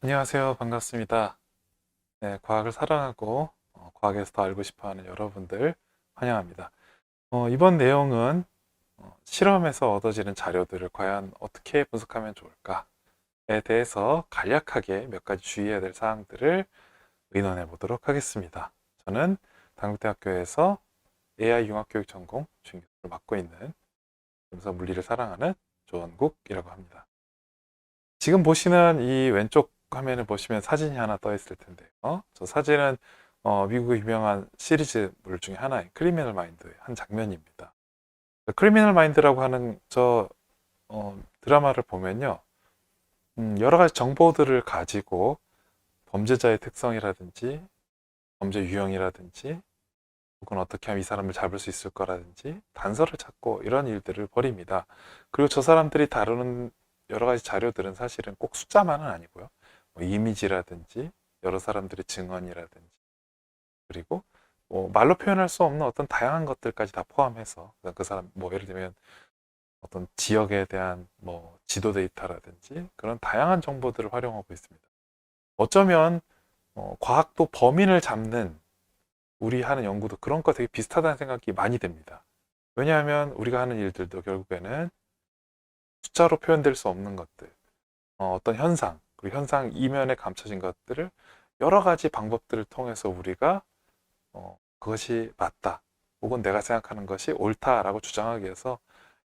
안녕하세요. 반갑습니다. 네, 과학을 사랑하고 과학에서 더 알고 싶어하는 여러분들 환영합니다. 이번 내용은 실험에서 얻어지는 자료들을 과연 어떻게 분석하면 좋을까에 대해서 간략하게 몇 가지 주의해야 될 사항들을 의논해 보도록 하겠습니다. 저는 당국대학교에서 AI 융합교육 전공 준교수를 맡고 있는 그래서 물리를 사랑하는 조원국이라고 합니다. 지금 보시는 이 왼쪽 화면을 보시면 사진이 하나 떠 있을 텐데요. 저 사진은 미국의 유명한 시리즈물 중에 하나인 크리미널 마인드의 한 장면입니다. 크리미널 마인드라고 하는 저 드라마를 보면요. 여러 가지 정보들을 가지고 범죄자의 특성이라든지 범죄 유형이라든지 혹은 어떻게 하면 이 사람을 잡을 수 있을 거라든지 단서를 찾고 이런 일들을 벌입니다. 그리고 저 사람들이 다루는 여러 가지 자료들은 사실은 꼭 숫자만은 아니고요. 뭐 이미지라든지 여러 사람들의 증언이라든지 그리고 말로 표현할 수 없는 어떤 다양한 것들까지 다 포함해서 그 사람 뭐 예를 들면 어떤 지역에 대한 뭐 지도 데이터라든지 그런 다양한 정보들을 활용하고 있습니다. 어쩌면 과학도 범인을 잡는 우리 하는 연구도 그런 거 되게 비슷하다는 생각이 많이 듭니다. 왜냐하면 우리가 하는 일들도 결국에는 숫자로 표현될 수 없는 것들, 어떤 현상, 그리고 현상 이면에 감춰진 것들을 여러 가지 방법들을 통해서 우리가 그것이 맞다, 혹은 내가 생각하는 것이 옳다라고 주장하기 위해서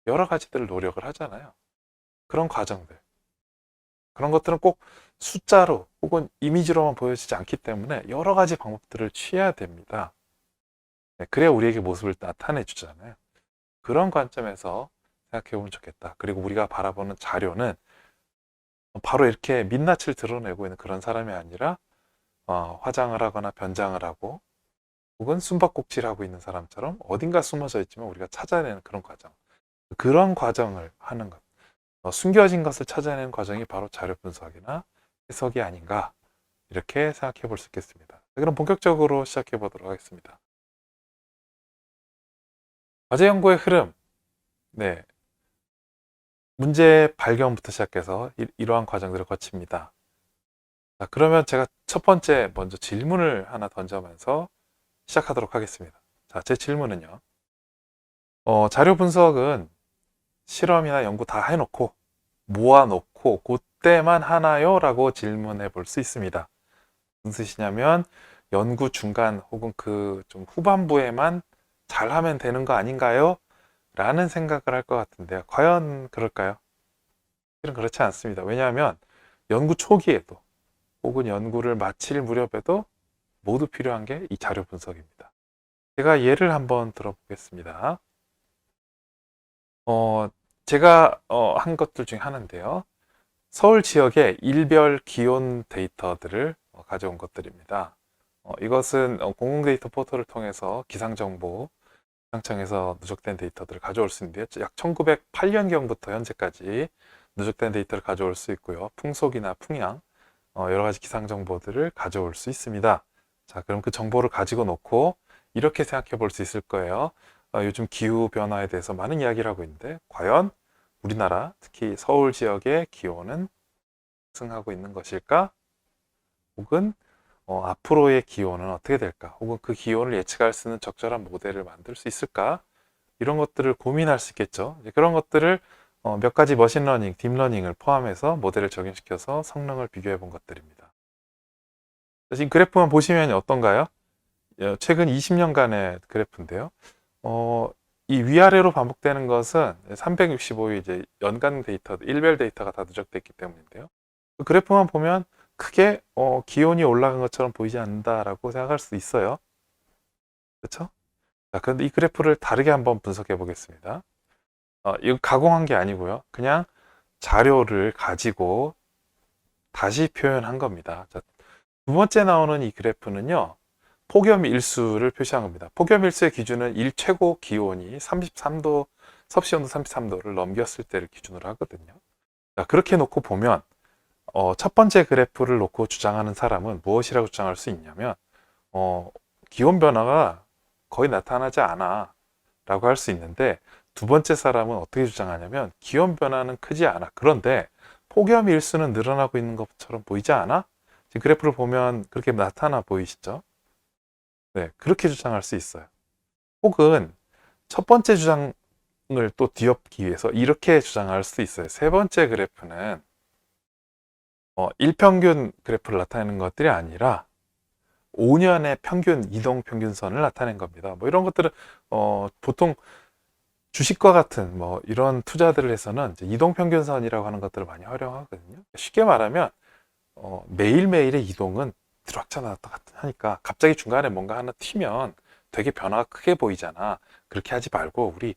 여러 가지들을 노력을 하잖아요. 그런 과정들, 그런 것들은 꼭 숫자로 혹은 이미지로만 보여지지 않기 때문에 여러 가지 방법들을 취해야 됩니다. 네, 그래야 우리에게 모습을 나타내 주잖아요. 그런 관점에서 생각해 보면 좋겠다. 그리고 우리가 바라보는 자료는 바로 이렇게 민낯을 드러내고 있는 그런 사람이 아니라 화장을 하거나 변장을 하고 혹은 숨바꼭질을 하고 있는 사람처럼 어딘가 숨어져 있지만 우리가 찾아내는 그런 과정. 그런 과정을 하는 것. 숨겨진 것을 찾아내는 과정이 바로 자료 분석이나 해석이 아닌가 이렇게 생각해 볼 수 있겠습니다. 그럼 본격적으로 시작해 보도록 하겠습니다. 과제 연구의 흐름. 네. 문제 발견부터 시작해서 이러한 과정들을 거칩니다. 자, 그러면 제가 첫 번째 먼저 질문을 하나 던져면서 시작하도록 하겠습니다. 자, 제 질문은요. 자료 분석은 실험이나 연구 다 해놓고 모아놓고 그때만 하나요? 라고 질문해 볼 수 있습니다. 무슨 뜻이냐면 연구 중간 혹은 그 좀 후반부에만 잘하면 되는 거 아닌가요? 라는 생각을 할 것 같은데요. 과연 그럴까요? 실은 그렇지 않습니다. 왜냐하면 연구 초기에도 혹은 연구를 마칠 무렵에도 모두 필요한 게 이 자료 분석입니다. 제가 예를 한번 들어보겠습니다. 제가 한 것들 중에 하나인데요. 서울 지역의 일별 기온 데이터들을 가져온 것들입니다. 이것은 공공 데이터 포털을 통해서 기상정보 기상청에서 누적된 데이터들을 가져올 수 있는데요. 약 1908년경부터 현재까지 누적된 데이터를 가져올 수 있고요. 풍속이나 풍향, 여러 가지 기상 정보들을 가져올 수 있습니다. 자, 그럼 그 정보를 가지고 놓고 이렇게 생각해 볼 수 있을 거예요. 요즘 기후 변화에 대해서 많은 이야기를 하고 있는데 과연 우리나라, 특히 서울 지역의 기온은 상승하고 있는 것일까? 혹은 앞으로의 기온은 어떻게 될까? 혹은 그 기온을 예측할 수 있는 적절한 모델을 만들 수 있을까? 이런 것들을 고민할 수 있겠죠. 그런 것들을 몇 가지 머신러닝, 딥러닝을 포함해서 모델을 적용시켜서 성능을 비교해 본 것들입니다. 지금 그래프만 보시면 어떤가요? 최근 20년간의 그래프인데요. 이 위아래로 반복되는 것은 365일 이제 연간 데이터, 일별 데이터가 다 누적됐기 때문인데요. 그 그래프만 보면 크게 기온이 올라간 것처럼 보이지 않는다라고 생각할 수 있어요. 그렇죠? 자, 그런데 이 그래프를 다르게 한번 분석해 보겠습니다. 이거 가공한 게 아니고요. 그냥 자료를 가지고 다시 표현한 겁니다. 자, 두 번째 나오는 이 그래프는요. 폭염일수를 표시한 겁니다. 폭염일수의 기준은 일 최고 기온이 33도, 섭씨 온도 33도를 넘겼을 때를 기준으로 하거든요. 자, 그렇게 놓고 보면 첫 번째 그래프를 놓고 주장하는 사람은 무엇이라고 주장할 수 있냐면 기온 변화가 거의 나타나지 않아 라고 할 수 있는데 두 번째 사람은 어떻게 주장하냐면 기온 변화는 크지 않아. 그런데 폭염 일수는 늘어나고 있는 것처럼 보이지 않아? 지금 그래프를 보면 그렇게 나타나 보이시죠? 네, 그렇게 주장할 수 있어요. 혹은 첫 번째 주장을 또 뒤엎기 위해서 이렇게 주장할 수도 있어요. 세 번째 그래프는 일평균 그래프를 나타내는 것들이 아니라 5년의 평균 이동 평균선을 나타낸 겁니다. 뭐 이런 것들은 보통 주식과 같은 뭐 이런 투자들을 해서는 이제 이동 평균선이라고 하는 것들을 많이 활용하거든요. 쉽게 말하면 매일매일의 이동은 들어왔다 나왔다 하니까 갑자기 중간에 뭔가 하나 튀면 되게 변화가 크게 보이잖아. 그렇게 하지 말고 우리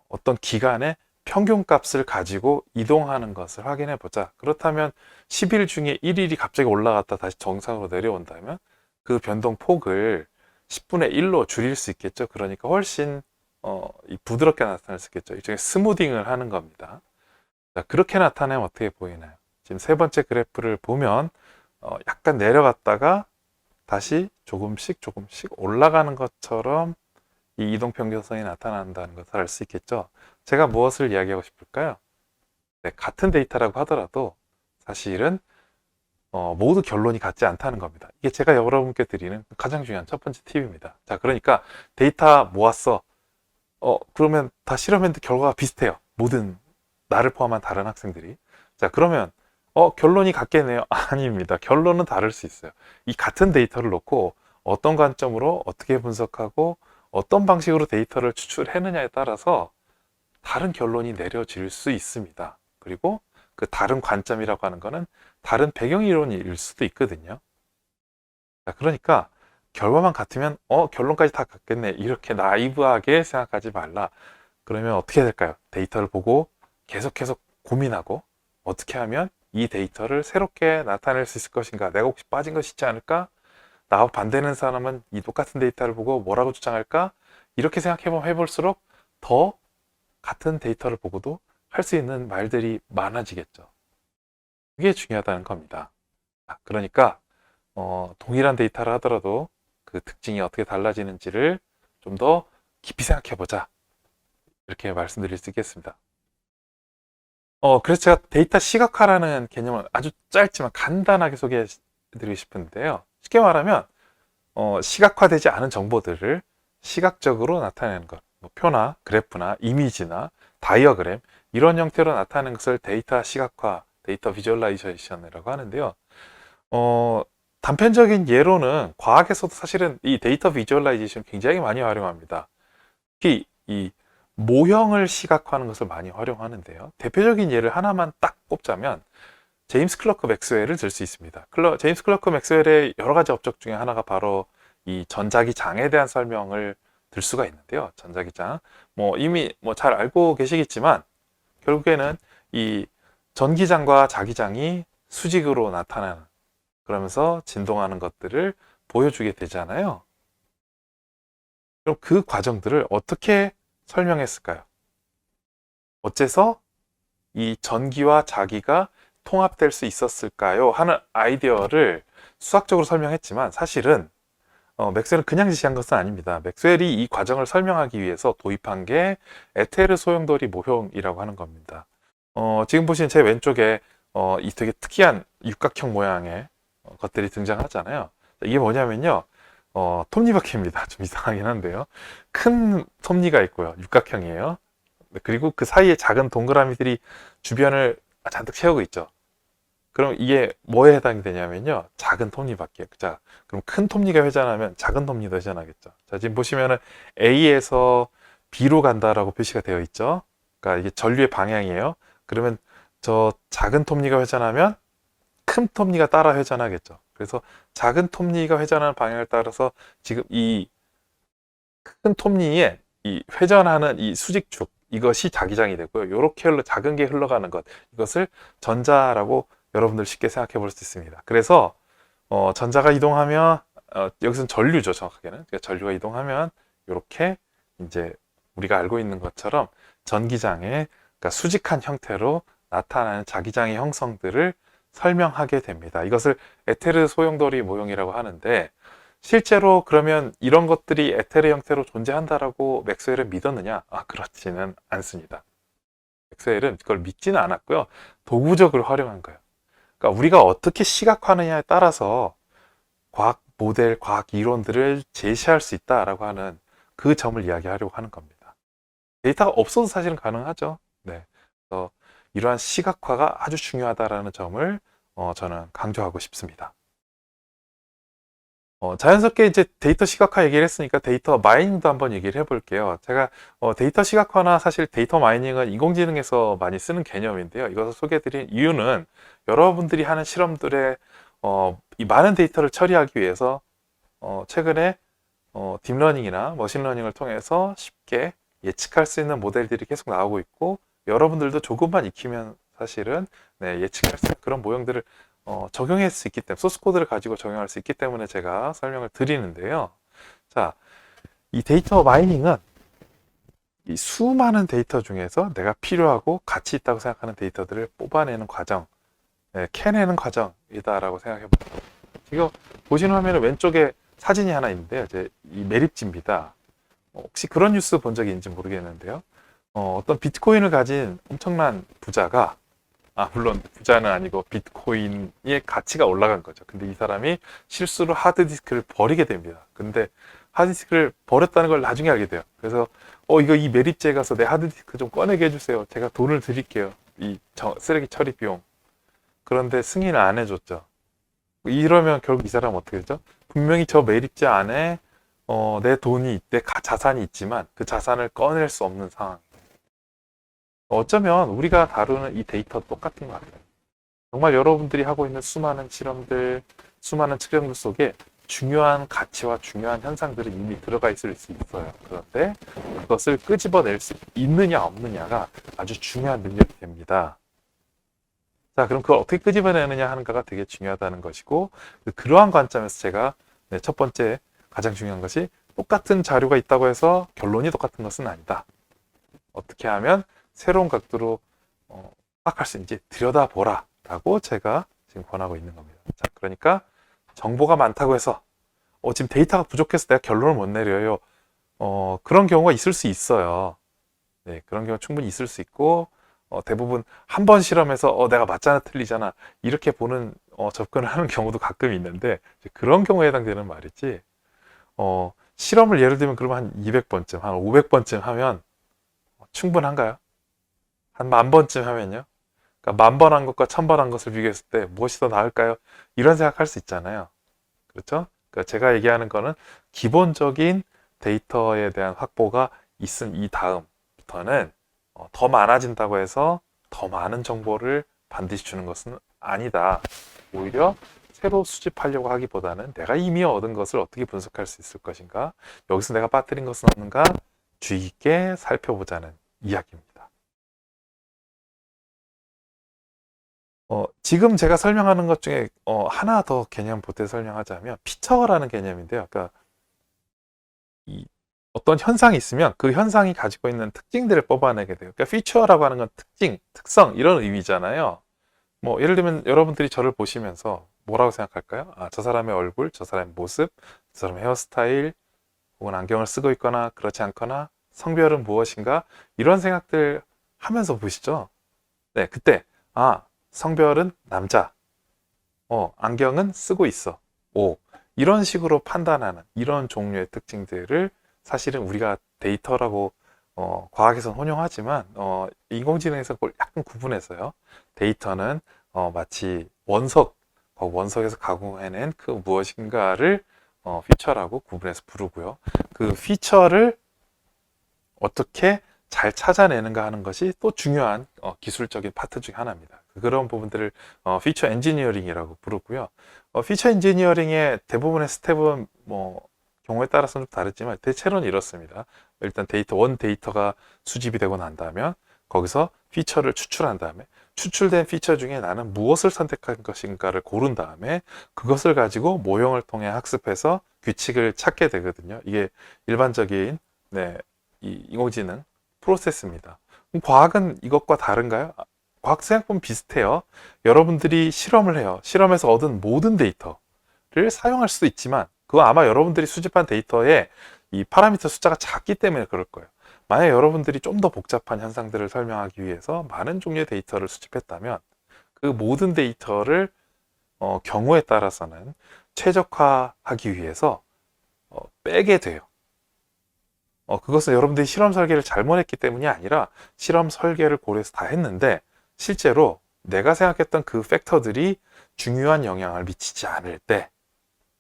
어떤 기간의 평균값을 가지고 이동하는 것을 확인해 보자. 그렇다면 10일 중에 1일이 갑자기 올라갔다 다시 정상으로 내려온다면 그 변동폭을 10분의 1로 줄일 수 있겠죠. 그러니까 훨씬 부드럽게 나타날 수 있겠죠. 일종의 스무딩을 하는 겁니다. 자, 그렇게 나타내면 어떻게 보이나요? 지금 세 번째 그래프를 보면 약간 내려갔다가 다시 조금씩 올라가는 것처럼 이 이동평균선이 나타난다는 것을 알 수 있겠죠. 제가 무엇을 이야기하고 싶을까요? 네, 같은 데이터라고 하더라도 사실은 모두 결론이 같지 않다는 겁니다. 이게 제가 여러분께 드리는 가장 중요한 첫 번째 팁입니다. 자, 그러니까 데이터 모았어. 그러면 다 실험했는데 결과가 비슷해요. 모든 나를 포함한 다른 학생들이. 자, 그러면 결론이 같겠네요. 아닙니다. 결론은 다를 수 있어요. 이 같은 데이터를 놓고 어떤 관점으로 어떻게 분석하고 어떤 방식으로 데이터를 추출했느냐에 따라서 다른 결론이 내려질 수 있습니다. 그리고 그 다른 관점이라고 하는 거는 다른 배경 이론일 수도 있거든요. 자, 그러니까 결과만 같으면 결론까지 다 같겠네. 이렇게 나이브하게 생각하지 말라. 그러면 어떻게 될까요? 데이터를 보고 계속 고민하고 어떻게 하면 이 데이터를 새롭게 나타낼 수 있을 것인가? 내가 혹시 빠진 것이 있지 않을까? 나와 반대하는 사람은 이 똑같은 데이터를 보고 뭐라고 주장할까? 이렇게 생각해보면 해볼수록 더 같은 데이터를 보고도 할 수 있는 말들이 많아지겠죠. 그게 중요하다는 겁니다. 그러니까 동일한 데이터를 하더라도 그 특징이 어떻게 달라지는지를 좀 더 깊이 생각해보자. 이렇게 말씀드릴 수 있겠습니다. 그래서 제가 데이터 시각화라는 개념을 아주 짧지만 간단하게 소개해드리고 싶은데요. 쉽게 말하면 시각화되지 않은 정보들을 시각적으로 나타내는 것, 뭐 표나 그래프나 이미지나 다이어그램 이런 형태로 나타내는 것을 데이터 시각화, 데이터 비주얼라이제이션이라고 하는데요. 단편적인 예로는 과학에서도 사실은 이 데이터 비주얼라이제이션 굉장히 많이 활용합니다. 특히 이 모형을 시각화하는 것을 많이 활용하는데요. 대표적인 예를 하나만 딱 꼽자면 제임스 클러크 맥스웰을 들 수 있습니다. 제임스 클러크 맥스웰의 여러 가지 업적 중에 하나가 바로 이 전자기장에 대한 설명을 들 수가 있는데요. 전자기장 이미 잘 알고 계시겠지만 결국에는 이 전기장과 자기장이 수직으로 나타나는, 그러면서 진동하는 것들을 보여주게 되잖아요. 그럼 그 과정들을 어떻게 설명했을까요? 어째서 이 전기와 자기가 통합될 수 있었을까요? 하는 아이디어를 수학적으로 설명했지만 사실은 맥스웰은 그냥 제시한 것은 아닙니다. 맥스웰이 이 과정을 설명하기 위해서 도입한 게 에테르 소용돌이 모형이라고 하는 겁니다. 지금 보시는 제 왼쪽에 이 되게 특이한 육각형 모양의 것들이 등장하잖아요. 이게 뭐냐면요. 톱니바퀴입니다. 좀 이상하긴 한데요. 큰 톱니가 있고요. 육각형이에요. 그리고 그 사이에 작은 동그라미들이 주변을 잔뜩 채우고 있죠. 그럼 이게 뭐에 해당이 되냐면요. 작은 톱니바퀴. 자, 그럼 큰 톱니가 회전하면 작은 톱니도 회전하겠죠. 자, 지금 보시면은 A에서 B로 간다라고 표시가 되어 있죠. 그러니까 이게 전류의 방향이에요. 그러면 저 작은 톱니가 회전하면 큰 톱니가 따라 회전하겠죠. 그래서 작은 톱니가 회전하는 방향을 따라서 지금 이 큰 톱니에 이 회전하는 이 수직축, 이것이 자기장이 되고요. 이렇게 작은 게 흘러가는 것, 이것을 전자라고 여러분들 쉽게 생각해 볼 수 있습니다. 그래서 전자가 이동하면 여기서는 전류죠, 정확하게는. 그러니까 전류가 이동하면 이렇게 이제 우리가 알고 있는 것처럼 전기장의, 그러니까 수직한 형태로 나타나는 자기장의 형성들을 설명하게 됩니다. 이것을 에테르 소용돌이 모형이라고 하는데, 실제로 그러면 이런 것들이 에테르 형태로 존재한다라고 맥스웰은 믿었느냐? 그렇지는 않습니다. 엑셀은 그걸 믿지는 않았고요. 도구적으로 활용한 거예요. 그러니까 우리가 어떻게 시각화하느냐에 따라서 과학 모델, 과학 이론들을 제시할 수 있다라고 하는 그 점을 이야기하려고 하는 겁니다. 데이터가 없어도 사실은 가능하죠. 네. 그래서 이러한 시각화가 아주 중요하다라는 점을 저는 강조하고 싶습니다. 자연스럽게 이제 데이터 시각화 얘기를 했으니까 데이터 마이닝도 한번 얘기를 해볼게요. 제가 데이터 시각화나 사실 데이터 마이닝은 인공지능에서 많이 쓰는 개념인데요. 이것을 소개해드린 이유는 여러분들이 하는 실험들의 이 많은 데이터를 처리하기 위해서 최근에 딥러닝이나 머신러닝을 통해서 쉽게 예측할 수 있는 모델들이 계속 나오고 있고, 여러분들도 조금만 익히면 사실은 예측할 수 있는 그런 모형들을 적용할 수 있기 때문에, 소스 코드를 가지고 적용할 수 있기 때문에 제가 설명을 드리는데요. 자, 이 데이터 마이닝은 이 수많은 데이터 중에서 내가 필요하고 가치 있다고 생각하는 데이터들을 뽑아내는 과정, 캐내는 과정이다라고 생각해 봅니다. 지금 보시는 화면에 왼쪽에 사진이 하나 있는데요. 이제 이 매립지입니다. 혹시 그런 뉴스 본 적이 있는지 모르겠는데요. 어떤 비트코인을 가진 엄청난 부자가, 물론 부자는 아니고 비트코인의 가치가 올라간 거죠. 근데 이 사람이 실수로 하드디스크를 버리게 됩니다. 근데 하드디스크를 버렸다는 걸 나중에 알게 돼요. 그래서 이거 이 매립지에 가서 내 하드디스크 좀 꺼내게 해주세요. 제가 돈을 드릴게요. 이 쓰레기 처리 비용. 그런데 승인을 안 해줬죠. 이러면 결국 이 사람은 어떻게 되죠? 분명히 저 매립지 안에 내 돈이, 내 자산이 있지만 그 자산을 꺼낼 수 없는 상황. 어쩌면 우리가 다루는 이 데이터 똑같은 것 같아요. 정말 여러분들이 하고 있는 수많은 실험들, 수많은 측정들 속에 중요한 가치와 중요한 현상들이 이미 들어가 있을 수 있어요. 그런데 그것을 끄집어낼 수 있느냐 없느냐가 아주 중요한 능력이 됩니다. 자, 그럼 그걸 어떻게 끄집어내느냐 하는가가 되게 중요하다는 것이고, 그러한 관점에서 제가 첫 번째 가장 중요한 것이, 똑같은 자료가 있다고 해서 결론이 똑같은 것은 아니다. 어떻게 하면 새로운 각도로 파악할 수 있는지 들여다보라 라고 제가 지금 권하고 있는 겁니다. 자, 그러니까 정보가 많다고 해서 지금 데이터가 부족해서 내가 결론을 못 내려요. 그런 경우가 있을 수 있어요. 네, 그런 경우 충분히 있을 수 있고, 대부분 한 번 실험해서 내가 맞잖아 틀리잖아 이렇게 보는 접근을 하는 경우도 가끔 있는데, 그런 경우에 해당되는 말이지, 실험을 예를 들면 그러면 한 200번쯤, 한 500번쯤 하면 충분한가요? 한 10,000번쯤 하면요? 그러니까 10,000번 한 것과 1,000번 한 것을 비교했을 때 무엇이 더 나을까요? 이런 생각할 수 있잖아요. 그렇죠? 그러니까 제가 얘기하는 거는 기본적인 데이터에 대한 확보가 있은 이 다음부터는 더 많아진다고 해서 더 많은 정보를 반드시 주는 것은 아니다. 오히려 새로 수집하려고 하기보다는 내가 이미 얻은 것을 어떻게 분석할 수 있을 것인가, 여기서 내가 빠뜨린 것은 없는가 주의 깊게 살펴보자는 이야기입니다. 지금 제가 설명하는 것 중에 하나 더 개념 보태 설명하자면, 피처라는 개념인데요. 그러니까 어떤 현상이 있으면 그 현상이 가지고 있는 특징들을 뽑아내게 돼요. 그러니까 피처라고 하는 건 특징, 특성 이런 의미잖아요. 뭐 예를 들면 여러분들이 저를 보시면서 뭐라고 생각할까요? 저 사람의 얼굴, 저 사람의 모습, 저 사람의 헤어스타일, 혹은 안경을 쓰고 있거나 그렇지 않거나, 성별은 무엇인가, 이런 생각들 하면서 보시죠. 네, 그때 성별은 남자, 안경은 쓰고 있어, 이런 식으로 판단하는 이런 종류의 특징들을 사실은 우리가 데이터라고 과학에서는 혼용하지만 인공지능에서 그걸 약간 구분해서요. 데이터는 마치 원석에서 가공해낸 그 무엇인가를 피처라고 구분해서 부르고요. 그 피처를 어떻게 잘 찾아내는가 하는 것이 또 중요한 기술적인 파트 중에 하나입니다. 그런 부분들을 피처 엔지니어링이라고 부르고요. 피처 엔지니어링의 대부분의 스텝은 경우에 따라서는 좀 다르지만 대체로는 이렇습니다. 일단 원 데이터가 수집이 되고 난 다음에 거기서 피처를 추출한 다음에, 추출된 피처 중에 나는 무엇을 선택할 것인가를 고른 다음에 그것을 가지고 모형을 통해 학습해서 규칙을 찾게 되거든요. 이게 일반적인 이 인공지능 프로세스입니다. 그럼 과학은 이것과 다른가요? 과학 생각보면 비슷해요. 여러분들이 실험을 해요. 실험에서 얻은 모든 데이터를 사용할 수도 있지만, 그거 아마 여러분들이 수집한 데이터에 이 파라미터 숫자가 작기 때문에 그럴 거예요. 만약 여러분들이 좀 더 복잡한 현상들을 설명하기 위해서 많은 종류의 데이터를 수집했다면 그 모든 데이터를 경우에 따라서는 최적화하기 위해서 빼게 돼요. 그것은 여러분들이 실험 설계를 잘못했기 때문이 아니라 실험 설계를 고려해서 다 했는데 실제로 내가 생각했던 그 팩터들이 중요한 영향을 미치지 않을 때,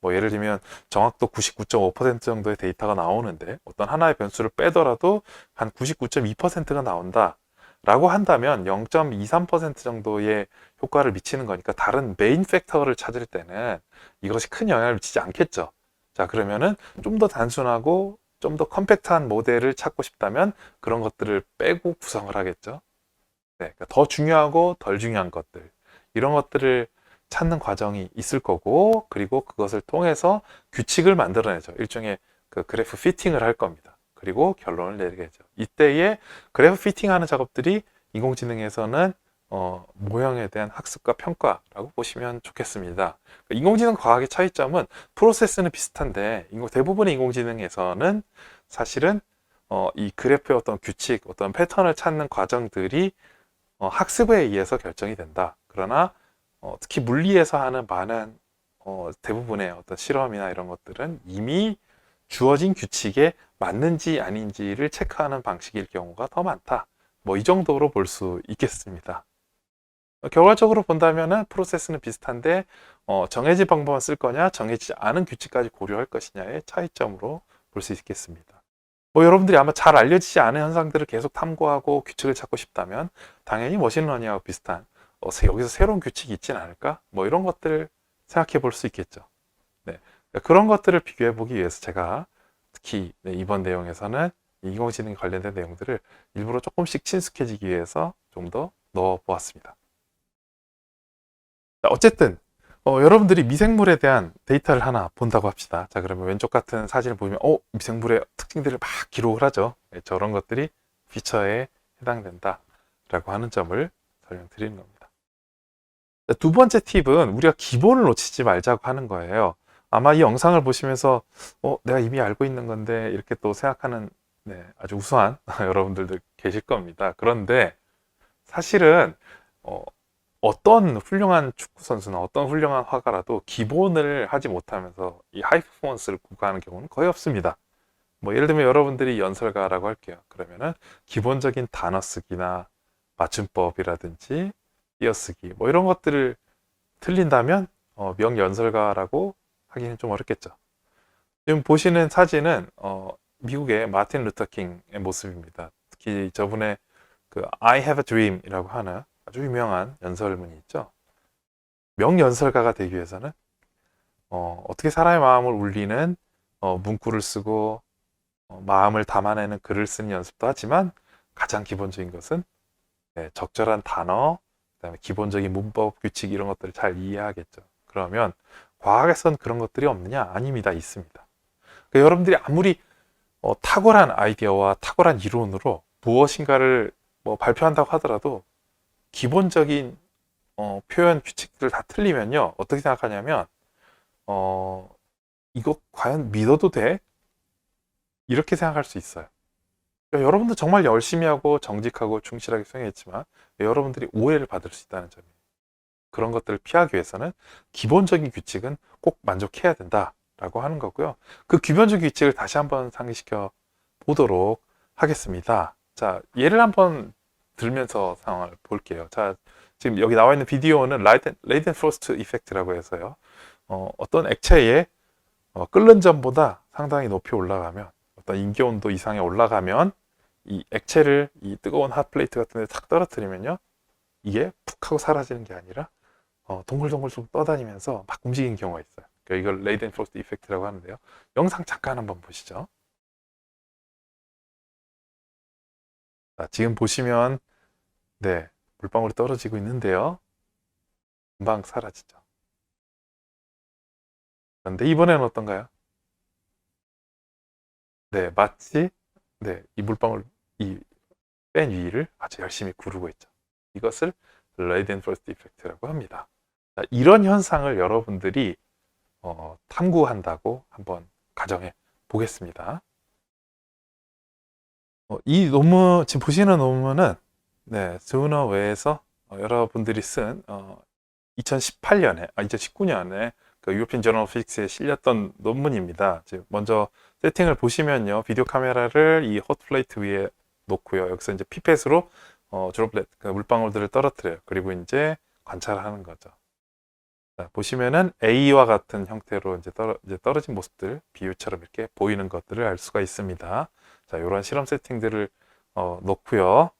뭐 예를 들면 정확도 99.5% 정도의 데이터가 나오는데 어떤 하나의 변수를 빼더라도 한 99.2%가 나온다 라고 한다면 0.23% 정도의 효과를 미치는 거니까 다른 메인 팩터를 찾을 때는 이것이 큰 영향을 미치지 않겠죠. 자, 그러면은 좀 더 단순하고 좀 더 컴팩트한 모델을 찾고 싶다면 그런 것들을 빼고 구성을 하겠죠. 네, 그러니까 더 중요하고 덜 중요한 것들, 이런 것들을 찾는 과정이 있을 거고, 그리고 그것을 통해서 규칙을 만들어내죠. 일종의 그 그래프 피팅을 할 겁니다. 그리고 결론을 내리겠죠. 이때에 그래프 피팅하는 작업들이 인공지능에서는 모형에 대한 학습과 평가라고 보시면 좋겠습니다. 인공지능 과학의 차이점은 프로세스는 비슷한데 대부분의 인공지능에서는 사실은 이 그래프의 어떤 규칙, 어떤 패턴을 찾는 과정들이 학습에 의해서 결정이 된다. 그러나 특히 물리에서 하는 많은 대부분의 어떤 실험이나 이런 것들은 이미 주어진 규칙에 맞는지 아닌지를 체크하는 방식일 경우가 더 많다. 뭐 이 정도로 볼 수 있겠습니다. 결과적으로 본다면은 프로세스는 비슷한데 정해진 방법만 쓸 거냐, 정해지지 않은 규칙까지 고려할 것이냐의 차이점으로 볼 수 있겠습니다. 뭐 여러분들이 아마 잘 알려지지 않은 현상들을 계속 탐구하고 규칙을 찾고 싶다면 당연히 머신러닝하고 비슷한 여기서 새로운 규칙이 있진 않을까? 뭐 이런 것들을 생각해 볼 수 있겠죠. 네. 그런 것들을 비교해 보기 위해서 제가 특히 이번 내용에서는 인공지능 관련된 내용들을 일부러 조금씩 친숙해지기 위해서 좀 더 넣어 보았습니다. 어쨌든 여러분들이 미생물에 대한 데이터를 하나 본다고 합시다. 자, 그러면 왼쪽 같은 사진을 보면 미생물의 특징들을 막 기록을 하죠. 네, 저런 것들이 피처에 해당된다 라고 하는 점을 설명드리는 겁니다. 두 번째 팁은 우리가 기본을 놓치지 말자고 하는 거예요. 아마 이 영상을 보시면서 내가 이미 알고 있는 건데 이렇게 또 생각하는 아주 우수한 여러분들도 계실 겁니다. 그런데 사실은 어떤 훌륭한 축구 선수나 어떤 훌륭한 화가라도 기본을 하지 못하면서 이 하이 퍼포먼스를 구가하는 경우는 거의 없습니다. 뭐 예를 들면 여러분들이 연설가라고 할게요. 그러면은 기본적인 단어 쓰기나 맞춤법이라든지 띄어쓰기 뭐 이런 것들을 틀린다면 명연설가라고 하기는 좀 어렵겠죠. 지금 보시는 사진은 미국의 마틴 루터 킹의 모습입니다. 특히 저분의 그 I have a dream이라고 하는 아주 유명한 연설문이 있죠. 명연설가가 되기 위해서는 어떻게 사람의 마음을 울리는 문구를 쓰고 마음을 담아내는 글을 쓰는 연습도 하지만 가장 기본적인 것은 적절한 단어, 그다음에 기본적인 문법, 규칙 이런 것들을 잘 이해하겠죠. 그러면 과학에선 그런 것들이 없느냐? 아닙니다. 있습니다. 그러니까 여러분들이 아무리 탁월한 아이디어와 탁월한 이론으로 무엇인가를 뭐 발표한다고 하더라도 기본적인 표현 규칙들 다 틀리면요 어떻게 생각하냐면 이거 과연 믿어도 돼? 이렇게 생각할 수 있어요. 그러니까 여러분도 정말 열심히 하고 정직하고 충실하게 수행했지만 여러분들이 오해를 받을 수 있다는 점이에요. 그런 것들을 피하기 위해서는 기본적인 규칙은 꼭 만족해야 된다라고 하는 거고요. 그 기본적인 규칙을 다시 한번 상기시켜 보도록 하겠습니다. 자, 예를 한번 들면서 상황을 볼게요. 자, 지금 여기 나와 있는 비디오는 레이든 프로스트 이펙트라고 해서요. 어떤 액체에 끓는 점보다 상당히 높이 올라가면 어떤 인기온도 이상에 올라가면 이 액체를 이 뜨거운 핫플레이트 같은 데 탁 떨어뜨리면요. 이게 푹 하고 사라지는 게 아니라 동글동글 좀 떠다니면서 막 움직이는 경우가 있어요. 그러니까 이걸 레이든 프로스트 이펙트라고 하는데요. 영상 잠깐 한번 보시죠. 자, 지금 보시면 물방울이 떨어지고 있는데요. 금방 사라지죠. 그런데 이번에는 어떤가요? 마치 이 물방울 이 pen 위를 아주 열심히 구르고 있죠. 이것을 레이든 프로스트 이펙트라고 합니다. 자, 이런 현상을 여러분들이 탐구한다고 한번 가정해 보겠습니다. 이 논문, 지금 보시는 논문은 저너 외에서 여러분들이 쓴 2018년에, 2019년에 그 유로피안 저널 오브 피직스에 실렸던 논문입니다. 지금 먼저 세팅을 보시면요, 비디오 카메라를 이 핫플레이트 위에 놓고요, 여기서 이제 피펫으로 드롭렛, 그 물방울들을 떨어뜨려요. 그리고 이제 관찰하는 거죠. 자, 보시면은 A와 같은 형태로 이제 떨어진 모습들, 비유처럼 이렇게 보이는 것들을 알 수가 있습니다. 자, 이런 실험 세팅들을 놓고요.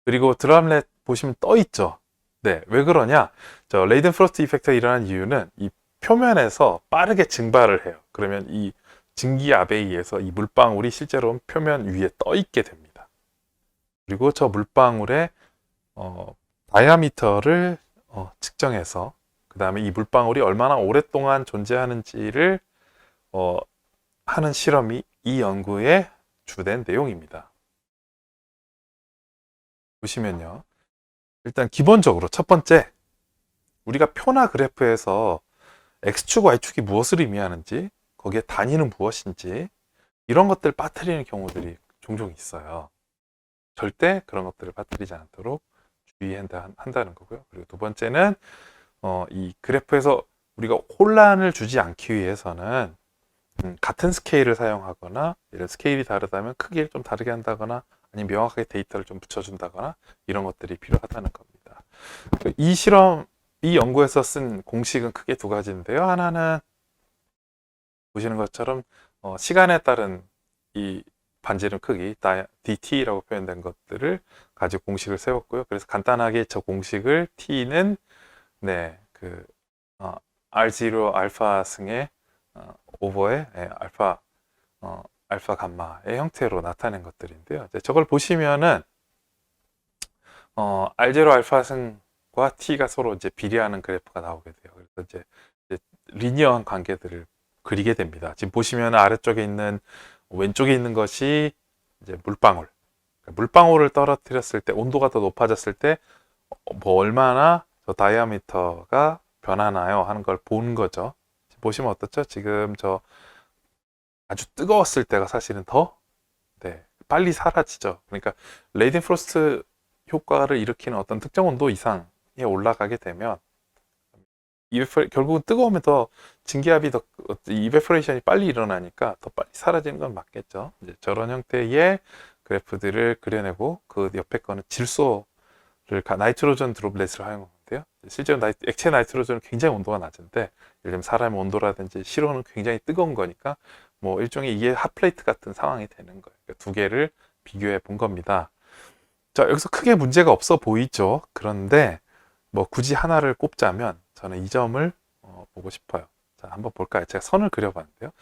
그리고 드럼렛 보시면 떠 있죠. 네, 왜 그러냐? 저 레이든 프로스트 이펙트가 일어나는 이유는 이 표면에서 빠르게 증발을 해요. 그러면 이 증기압에 의해서 이 물방울이 실제로 표면 위에 떠 있게 됩니다. 그리고 저 물방울의 다이아미터를 측정해서 그 다음에 이 물방울이 얼마나 오랫동안 존재하는지를 하는 실험이 이 연구의 주된 내용입니다. 보시면요. 일단 기본적으로 첫 번째, 우리가 표나 그래프에서 X축, Y축이 무엇을 의미하는지, 거기에 단위는 무엇인지, 이런 것들 빠뜨리는 경우들이 종종 있어요. 절대 그런 것들을 빠뜨리지 않도록 주의한다는 거고요. 그리고 두 번째는 이 그래프에서 우리가 혼란을 주지 않기 위해서는 같은 스케일을 사용하거나, 이런 스케일이 다르다면 크기를 좀 다르게 한다거나, 아니면 명확하게 데이터를 좀 붙여준다거나, 이런 것들이 필요하다는 겁니다. 이 연구에서 쓴 공식은 크게 두 가지인데요. 하나는 보시는 것처럼 시간에 따른 이 반지름 크기 DT라고 표현된 것들을 가지고 공식을 세웠고요. 그래서 간단하게 저 공식을 T는 R0 알파 승의 오버의 알파 감마의 형태로 나타낸 것들인데요. 저걸 보시면은 R0 알파 승과 T가 서로 이제 비례하는 그래프가 나오게 돼요. 그래서 이제 리니어한 관계들을 그리게 됩니다. 지금 보시면 아래쪽에 있는 왼쪽에 있는 것이 이제 물방울. 물방울을 떨어뜨렸을 때 온도가 더 높아졌을 때 뭐 얼마나 저 다이아미터가 변하나요 하는 걸 본 거죠. 보시면 어떻죠? 지금 저 아주 뜨거웠을 때가 사실은 더 빨리 사라지죠. 그러니까 레이든 프로스트 효과를 일으키는 어떤 특정 온도 이상에 올라가게 되면 결국은 뜨거우면 더 증기압이 더 이베퍼레이션이 빨리 일어나니까 더 빨리 사라지는 건 맞겠죠. 이제 저런 형태의 그래프들을 그려내고 그 옆에 거는 질소를 나이트로전 드롭렛을 활용하는데요. 실제로 액체 나이트로전은 굉장히 온도가 낮은데 예를 들면 사람의 온도라든지 실온은 굉장히 뜨거운 거니까 뭐 일종의 이게 핫플레이트 같은 상황이 되는 거예요. 그러니까 두 개를 비교해 본 겁니다. 자, 여기서 크게 문제가 없어 보이죠. 그런데 뭐 굳이 하나를 꼽자면 저는 이 점을 보고 싶어요. 자, 한번 볼까요? 제가 선을 그려봤는데요.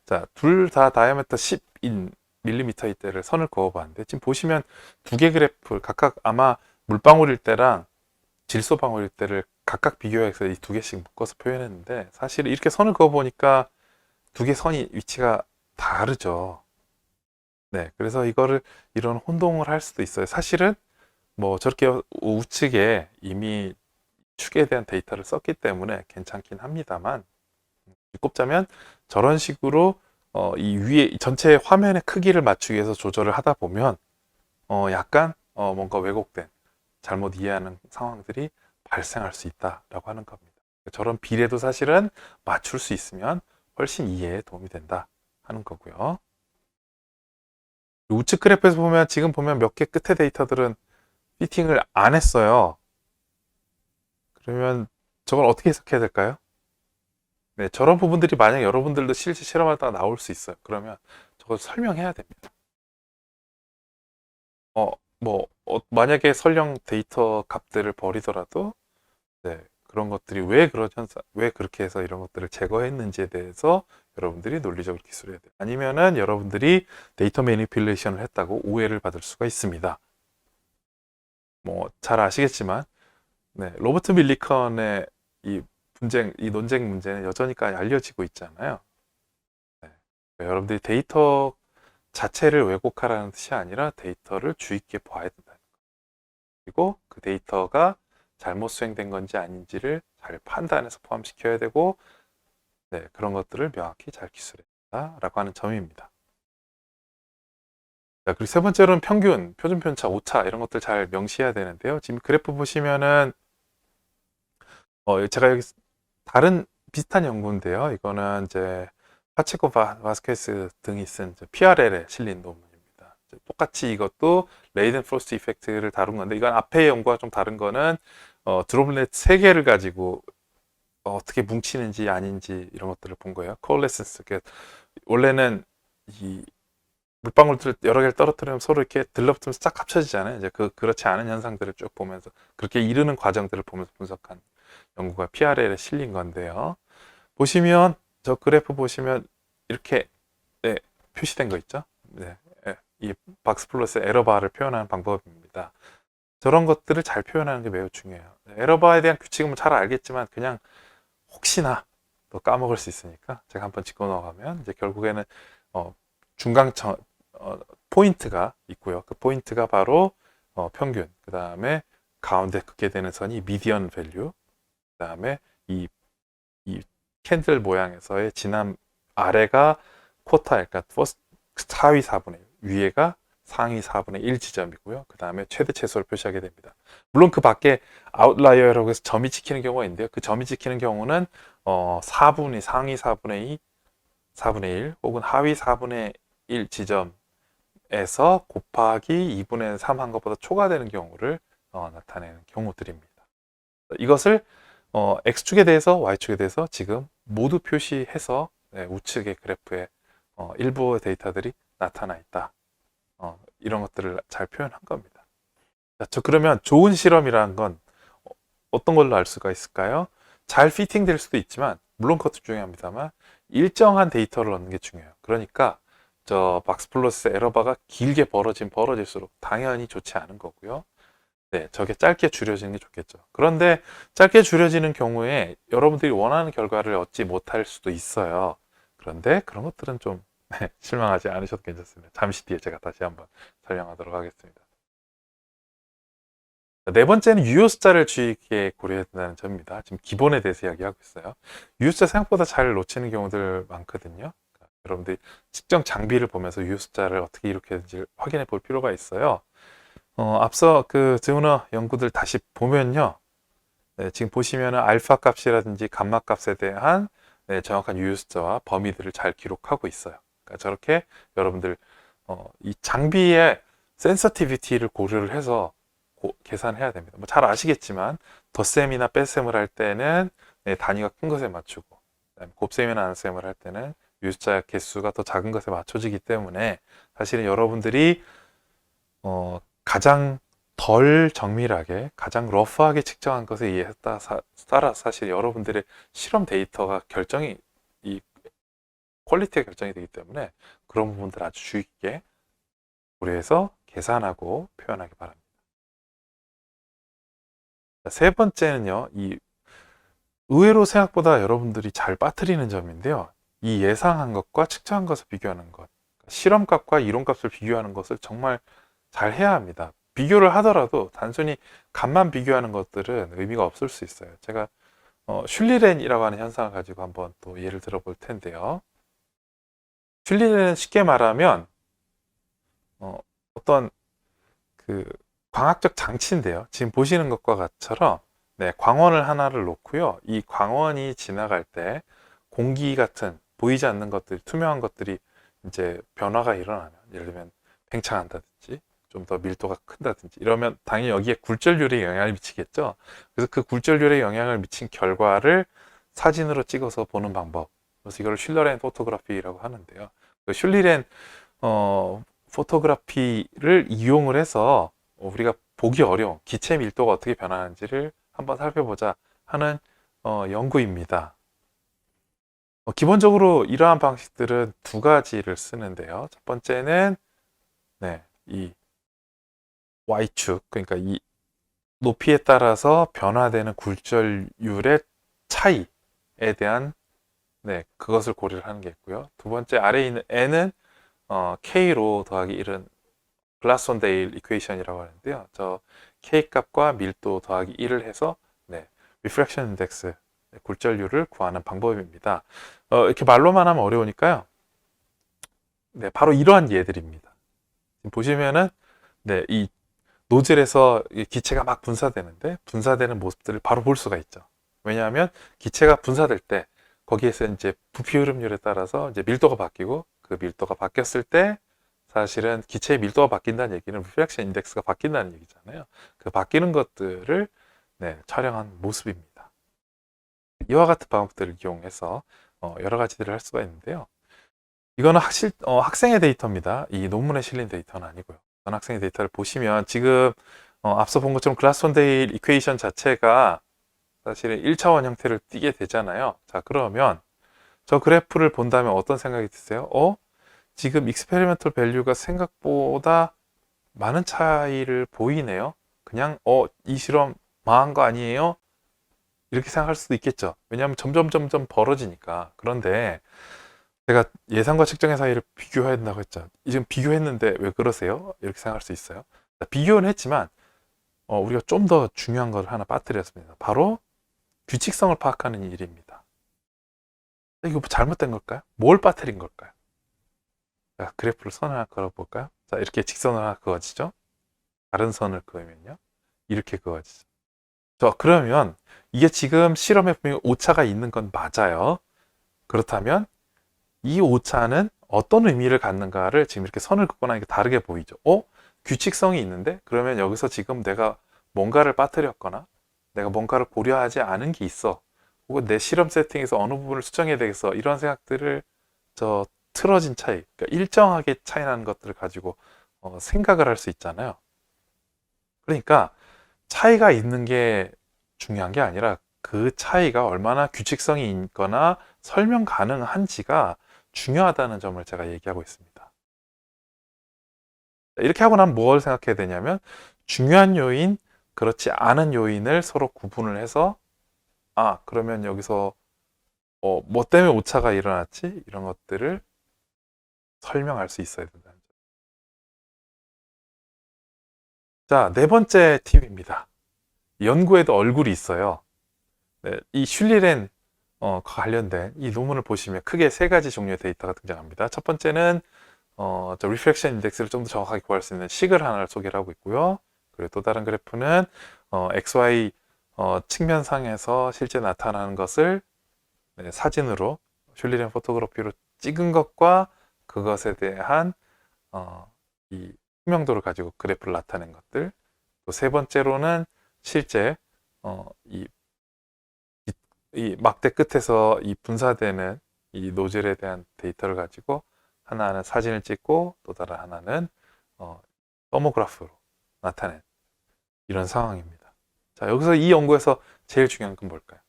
자, 둘 다 다이아미터 10인 밀리미터일 때를 선을 그어봤는데 지금 보시면 두 개 그래프 각각 아마 물방울일 때랑 질소 방울일 때를 각각 비교해서 이 두 개씩 묶어서 표현했는데 사실 이렇게 선을 그어보니까 두 개 선이 위치가 다르죠. 네, 그래서 이런 혼동을 할 수도 있어요. 사실은 뭐 저렇게 우측에 이미 축에 대한 데이터를 썼기 때문에 괜찮긴 합니다만 꼽자면 저런 식으로 이 위에 전체 화면의 크기를 맞추기 위해서 조절을 하다 보면 약간 뭔가 왜곡된 잘못 이해하는 상황들이 발생할 수 있다라고 하는 겁니다. 저런 비례도 사실은 맞출 수 있으면 훨씬 이해에 도움이 된다 하는 거고요. 우측 그래프에서 보면 지금 보면 몇 개 끝에 데이터들은 피팅을 안 했어요. 그러면 저걸 어떻게 해석해야 될까요? 네, 저런 부분들이 만약 여러분들도 실제 실험하다가 나올 수 있어요. 그러면 저걸 설명해야 됩니다. 만약에 설령 데이터 값들을 버리더라도 그런 것들이 왜 그렇게 해서 이런 것들을 제거했는지에 대해서 여러분들이 논리적으로 기술해야 돼요. 아니면은 여러분들이 데이터 매니플레이션을 했다고 오해를 받을 수가 있습니다. 뭐 잘 아시겠지만 로버트 밀리컨의 이 논쟁 문제는 여전히까지 알려지고 있잖아요. 여러분들이 데이터 자체를 왜곡하라는 뜻이 아니라 데이터를 주의 깊게 봐야 된다는 거예요. 그리고 그 데이터가 잘못 수행된 건지 아닌지를 잘 판단해서 포함시켜야 되고 그런 것들을 명확히 잘 기술해야 된다라고 하는 점입니다. 자, 그리고 세 번째로는 평균, 표준 편차, 오차 이런 것들 잘 명시해야 되는데요. 지금 그래프 보시면은 제가 여기 다른 비슷한 연구인데요. 이거는 이제 파체코 바스케스 등이 쓴 PRL에 실린 논문입니다. 똑같이 이것도 레이든 프로스트 이펙트를 다룬 건데, 이건 앞에 연구와 좀 다른 거는 드롭렛 3개를 가지고 어떻게 뭉치는지 아닌지 이런 것들을 본 거예요. 코얼레센스. 원래는 이 물방울들을 여러 개를 떨어뜨리면 서로 이렇게 들러붙으면서 쫙 합쳐지잖아요. 이제 그렇지 않은 현상들을 쭉 보면서 그렇게 이르는 과정들을 보면서 분석한 연구가 PRL에 실린 건데요. 보시면 저 그래프 보시면 이렇게 네, 표시된 거 있죠? 네, 이 박스플롯의 에러바를 표현하는 방법입니다. 저런 것들을 잘 표현하는 게 매우 중요해요. 에러바에 대한 규칙은 잘 알겠지만 그냥 혹시나 또 까먹을 수 있으니까 제가 한번 짚고 넘어가면 이제 결국에는 중간점 포인트가 있고요. 그 포인트가 바로 평균, 그 다음에 가운데 긋게 되는 선이 미디언 밸류, 그 다음에 이 캔들 모양에서의 진함 아래가 쿼타일, 그러니까 하위 4분의 1, 위에가 상위 4분의 1 지점이고요. 그 다음에 최대 최소를 표시하게 됩니다. 물론 그 밖에 아웃라이어라고 해서 점이 찍히는 경우가 있는데요. 그 점이 찍히는 경우는 상위 4분의 2, 4분의 1 혹은 하위 4분의 1 지점에서 곱하기 2분의 3 한 것보다 초과되는 경우를 나타내는 경우들입니다. 이것을 X축에 대해서 Y축에 대해서 지금 모두 표시해서 우측의 그래프에 일부 데이터들이 나타나 있다. 이런 것들을 잘 표현한 겁니다. 자, 그러면 좋은 실험이라는 건 어떤 걸로 알 수가 있을까요? 잘 피팅 될 수도 있지만 물론 그것도 중요합니다만 일정한 데이터를 얻는 게 중요해요. 그러니까 저 박스플롯 에러바가 길게 벌어질수록 당연히 좋지 않은 거고요. 네, 저게 짧게 줄여지는 게 좋겠죠. 그런데 짧게 줄여지는 경우에 여러분들이 원하는 결과를 얻지 못할 수도 있어요. 그런데 그런 것들은 좀 실망하지 않으셔도 괜찮습니다. 잠시 뒤에 제가 다시 한번 설명하도록 하겠습니다. 네 번째는 유효 숫자를 주의 깊게 고려해야 된다는 점입니다. 지금 기본에 대해서 이야기하고 있어요. 유효 숫자 생각보다 잘 놓치는 경우들 많거든요. 여러분들이 측정 장비를 보면서 유효 숫자를 어떻게 이렇게든지 확인해 볼 필요가 있어요. 앞서 그 드우너 연구들 다시 보면요. 네, 지금 보시면은 알파 값이라든지 감마 값에 대한 정확한 유효 숫자와 범위들을 잘 기록하고 있어요. 그러니까 저렇게 여러분들 이 장비의 센서티비티를 고려를 해서 계산해야 됩니다. 뭐 잘 아시겠지만 덧셈이나 뺄셈을 할 때는 단위가 큰 것에 맞추고 곱셈이나 나눗셈을 할 때는 유효 숫자 개수가 더 작은 것에 맞춰지기 때문에 사실은 여러분들이 가장 덜 정밀하게, 가장 러프하게 측정한 것에 의해 따라 사실 여러분들의 실험 데이터가 이 퀄리티가 결정이 되기 때문에 그런 부분들 아주 주의 깊게 고려해서 계산하고 표현하기 바랍니다. 세 번째는요, 의외로 생각보다 여러분들이 잘 빠뜨리는 점인데요. 이 예상한 것과 측정한 것을 비교하는 것, 실험값과 이론값을 비교하는 것을 정말 잘 해야 합니다. 비교를 하더라도 단순히 값만 비교하는 것들은 의미가 없을 수 있어요. 제가 슐리렌이라고 하는 현상을 가지고 한번 또 예를 들어 볼 텐데요. 슐리렌은 쉽게 말하면 어떤 그 광학적 장치인데요. 지금 보시는 것과 같처럼 광원을 하나를 놓고요. 이 광원이 지나갈 때 공기 같은 보이지 않는 것들, 투명한 것들이 이제 변화가 일어나면, 예를 들면 팽창한다든지 좀 더 밀도가 큰다든지 이러면 당연히 여기에 굴절률에 영향을 미치겠죠. 그래서 그 굴절률에 영향을 미친 결과를 사진으로 찍어서 보는 방법. 그래서 이걸 슐러렌 포토그래피라고 하는데요. 그 슐리렌 포토그래피를 이용을 해서 우리가 보기 어려운 기체 밀도가 어떻게 변하는지를 한번 살펴보자 하는 연구입니다. 기본적으로 이러한 방식들은 두 가지를 쓰는데요. 첫 번째는 이 Y축, 그러니까 이 높이에 따라서 변화되는 굴절률의 차이에 대한 그것을 고려를 하는 게 있고요. 두 번째 아래에 있는 N은 K로 더하기 1은 글라스온데일 이퀘이션이라고 하는데요. 저 K 값과 밀도 더하기 1을 해서 리프렉션 인덱스, 굴절률을 구하는 방법입니다. 이렇게 말로만 하면 어려우니까요. 바로 이러한 예들입니다. 지금 보시면은 네, 이 노즐에서 이 기체가 막 분사되는데 분사되는 모습들을 바로 볼 수가 있죠. 왜냐하면 기체가 분사될 때 거기에서 이제 부피 흐름률에 따라서 이제 밀도가 바뀌고 그 밀도가 바뀌었을 때 사실은 기체의 밀도가 바뀐다는 얘기는 리프렉션 인덱스가 바뀐다는 얘기잖아요. 그 바뀌는 것들을 네, 촬영한 모습입니다. 이와 같은 방법들을 이용해서 여러 가지들을 할 수가 있는데요. 이거는 학생의 데이터입니다. 이 논문에 실린 데이터는 아니고요. 학생의 데이터를 보시면 지금 앞서 본 것처럼 글라스톤데일 이퀘이션 자체가 사실은 1차원 형태를 띠게 되잖아요. 자, 그러면 저 그래프를 본다면 어떤 생각이 드세요? 지금 익스페리멘털 밸류가 생각보다 많은 차이를 보이네요. 그냥 이 실험 망한 거 아니에요? 이렇게 생각할 수도 있겠죠. 왜냐하면 점점 벌어지니까. 그런데 제가 예상과 측정의 사이를 비교한다고 했죠. 지금 비교했는데 왜 그러세요? 이렇게 생각할 수 있어요. 비교는 했지만 우리가 좀 더 중요한 걸 하나 빠뜨렸습니다. 바로 규칙성을 파악하는 일입니다. 이거 잘못된 걸까요? 뭘 빠뜨린 걸까요? 자, 그래프를 선 하나 그어볼까요? 자, 이렇게 직선을 하나 그어지죠? 다른 선을 그으면요. 이렇게 그어지죠. 자, 그러면 이게 지금 실험에 분명히 오차가 있는 건 맞아요. 그렇다면 이 오차는 어떤 의미를 갖는가를 지금 이렇게 선을 긋거나 이게 다르게 보이죠. 규칙성이 있는데 그러면 여기서 지금 내가 뭔가를 빠뜨렸거나 내가 뭔가를 고려하지 않은 게 있어. 혹은 내 실험 세팅에서 어느 부분을 수정해야 되겠어. 이런 생각들을 틀어진 차이, 그러니까 일정하게 차이 나는 것들을 가지고 생각을 할 수 있잖아요. 그러니까 차이가 있는 게 중요한 게 아니라 그 차이가 얼마나 규칙성이 있거나 설명 가능한지가 중요하다는 점을 제가 얘기하고 있습니다. 이렇게 하고 나면 뭘 생각해야 되냐면 중요한 요인, 그렇지 않은 요인을 서로 구분을 해서 그러면 여기서 뭐 때문에 오차가 일어났지? 이런 것들을 설명할 수 있어야 된다는 점. 자, 네 번째 팁입니다. 연구에도 얼굴이 있어요. 네, 이 슐리렌 관련된 이 논문을 보시면 크게 세 가지 종류의 데이터가 등장합니다. 첫 번째는 리프렉션 인덱스를 좀 더 정확하게 구할 수 있는 식을 하나를 소개를 하고 있고요. 그리고 또 다른 그래프는 XY 측면상에서 실제 나타나는 것을 네, 사진으로 슐리렌 포토그래피로 찍은 것과 그것에 대한 이 투명도를 가지고 그래프를 나타낸 것들. 또 세 번째로는 실제 이 막대 끝에서 이 분사되는 이 노즐에 대한 데이터를 가지고 하나는 사진을 찍고 또 다른 하나는 서모그래프로 나타낸 이런 상황입니다. 자, 여기서 이 연구에서 제일 중요한 건 뭘까요?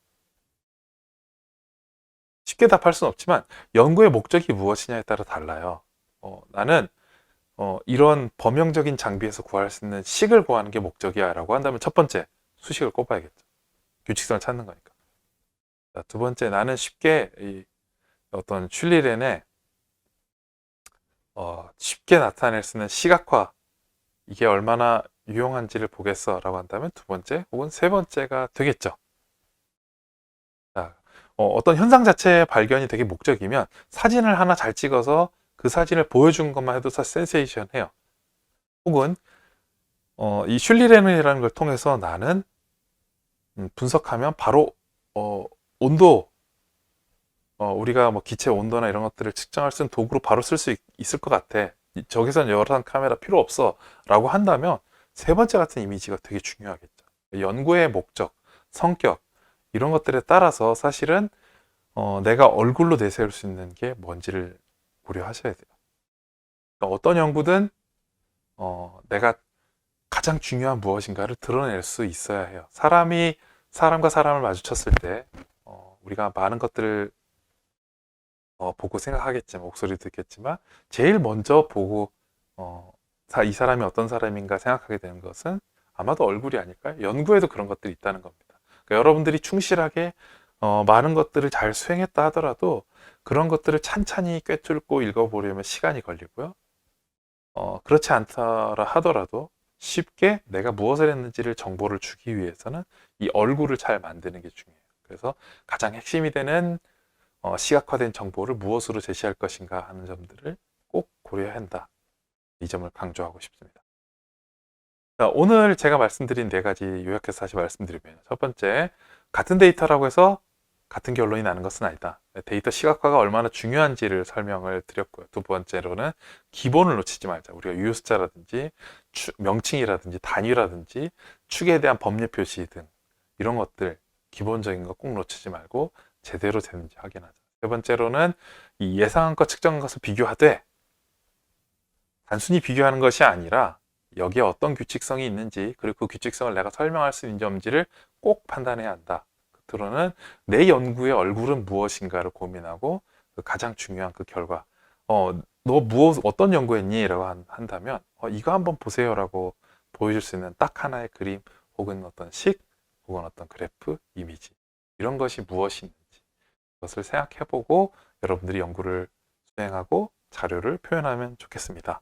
쉽게 답할 수는 없지만 연구의 목적이 무엇이냐에 따라 달라요. 나는 이런 범용적인 장비에서 구할 수 있는 식을 구하는 게 목적이야 라고 한다면 첫 번째, 수식을 꼽아야겠죠. 규칙성을 찾는 거니까. 자, 두 번째, 나는 쉽게 어떤 슐리렌의 쉽게 나타낼 수 있는 시각화, 이게 얼마나 유용한지를 보겠어 라고 한다면 두 번째 혹은 세 번째가 되겠죠. 자, 어떤 현상 자체의 발견이 되게 목적이면 사진을 하나 잘 찍어서 그 사진을 보여준 것만 해도 사실 센세이션해요. 혹은 이 슐리렌이라는 걸 통해서 나는 분석하면 바로 온도, 우리가 뭐 기체 온도나 이런 것들을 측정할 수 있는 도구로 바로 쓸 수 있을 것 같아. 저기선 여러 카메라 필요 없어 라고 한다면 세 번째 같은 이미지가 되게 중요하겠죠. 연구의 목적, 성격 이런 것들에 따라서 사실은 내가 얼굴로 내세울 수 있는 게 뭔지를 고려하셔야 돼요. 그러니까 어떤 연구든 내가 가장 중요한 무엇인가를 드러낼 수 있어야 해요. 사람이 사람과 사람을 마주쳤을 때 우리가 많은 것들을 보고 생각하겠지만, 목소리 듣겠지만 제일 먼저 보고 이 사람이 어떤 사람인가 생각하게 되는 것은 아마도 얼굴이 아닐까요? 연구에도 그런 것들이 있다는 겁니다. 그러니까 여러분들이 충실하게 많은 것들을 잘 수행했다 하더라도 그런 것들을 찬찬히 꿰뚫고 읽어보려면 시간이 걸리고요. 그렇지 않더라 하더라도 쉽게 내가 무엇을 했는지를 정보를 주기 위해서는 이 얼굴을 잘 만드는 게 중요해요. 그래서 가장 핵심이 되는 시각화된 정보를 무엇으로 제시할 것인가 하는 점들을 꼭 고려해야 한다. 이 점을 강조하고 싶습니다. 자, 오늘 제가 말씀드린 네 가지 요약해서 다시 말씀드리면, 첫 번째, 같은 데이터라고 해서 같은 결론이 나는 것은 아니다. 데이터 시각화가 얼마나 중요한지를 설명을 드렸고요. 두 번째로는 기본을 놓치지 말자. 우리가 유효숫자라든지 명칭이라든지 단위라든지 축에 대한 법률 표시 등 이런 것들 기본적인 거 꼭 놓치지 말고 제대로 되는지 확인하자. 세 번째로는 이 예상한 것, 측정한 것을 비교하되 단순히 비교하는 것이 아니라 여기에 어떤 규칙성이 있는지, 그리고 그 규칙성을 내가 설명할 수 있는 점지를 꼭 판단해야 한다. 끝으로는 내 연구의 얼굴은 무엇인가를 고민하고 그 가장 중요한 그 결과, 너 어떤 연구했니? 라고 한다면 이거 한번 보세요 라고 보여줄 수 있는 딱 하나의 그림 혹은 어떤 식 혹은 어떤 그래프, 이미지, 이런 것이 무엇이 있는지 그것을 생각해보고 여러분들이 연구를 수행하고 자료를 표현하면 좋겠습니다.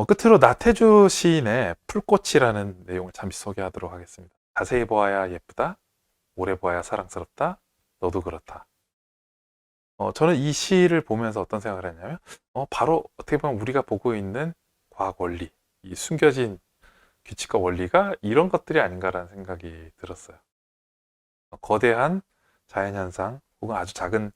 끝으로 나태주 시인의 풀꽃이라는 내용을 잠시 소개하도록 하겠습니다. 자세히 보아야 예쁘다, 오래 보아야 사랑스럽다, 너도 그렇다. 저는 이 시를 보면서 어떤 생각을 했냐면, 바로 어떻게 보면 우리가 보고 있는 과학 원리, 이 숨겨진 규칙과 원리가 이런 것들이 아닌가라는 생각이 들었어요. 거대한 자연현상 혹은 아주 작은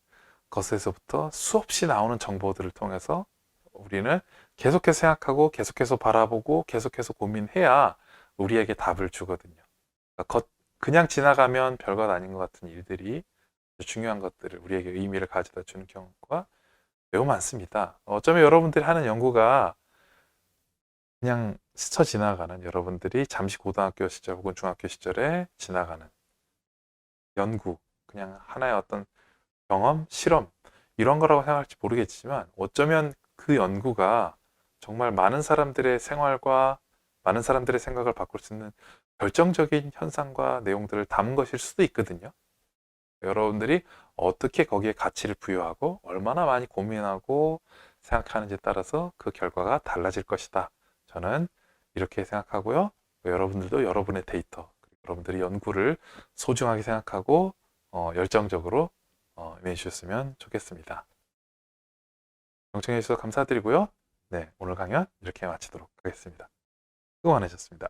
것에서부터 수없이 나오는 정보들을 통해서 우리는 계속해서 생각하고 계속해서 바라보고 계속해서 고민해야 우리에게 답을 주거든요. 그러니까 그냥 지나가면 별것 아닌 것 같은 일들이 중요한 것들을 우리에게 의미를 가져다 주는 경우가 매우 많습니다. 어쩌면 여러분들이 하는 연구가 그냥 스쳐 지나가는, 여러분들이 잠시 고등학교 시절 혹은 중학교 시절에 지나가는 연구, 그냥 하나의 어떤 경험, 실험 이런 거라고 생각할지 모르겠지만, 어쩌면 그 연구가 정말 많은 사람들의 생활과 많은 사람들의 생각을 바꿀 수 있는 결정적인 현상과 내용들을 담은 것일 수도 있거든요. 여러분들이 어떻게 거기에 가치를 부여하고 얼마나 많이 고민하고 생각하는지에 따라서 그 결과가 달라질 것이다. 저는 이렇게 생각하고요. 여러분들도 여러분의 데이터, 여러분들이 연구를 소중하게 생각하고 열정적으로 임해주셨으면 좋겠습니다. 경청해 주셔서 감사드리고요. 네, 오늘 강연 이렇게 마치도록 하겠습니다. 수고 많으셨습니다.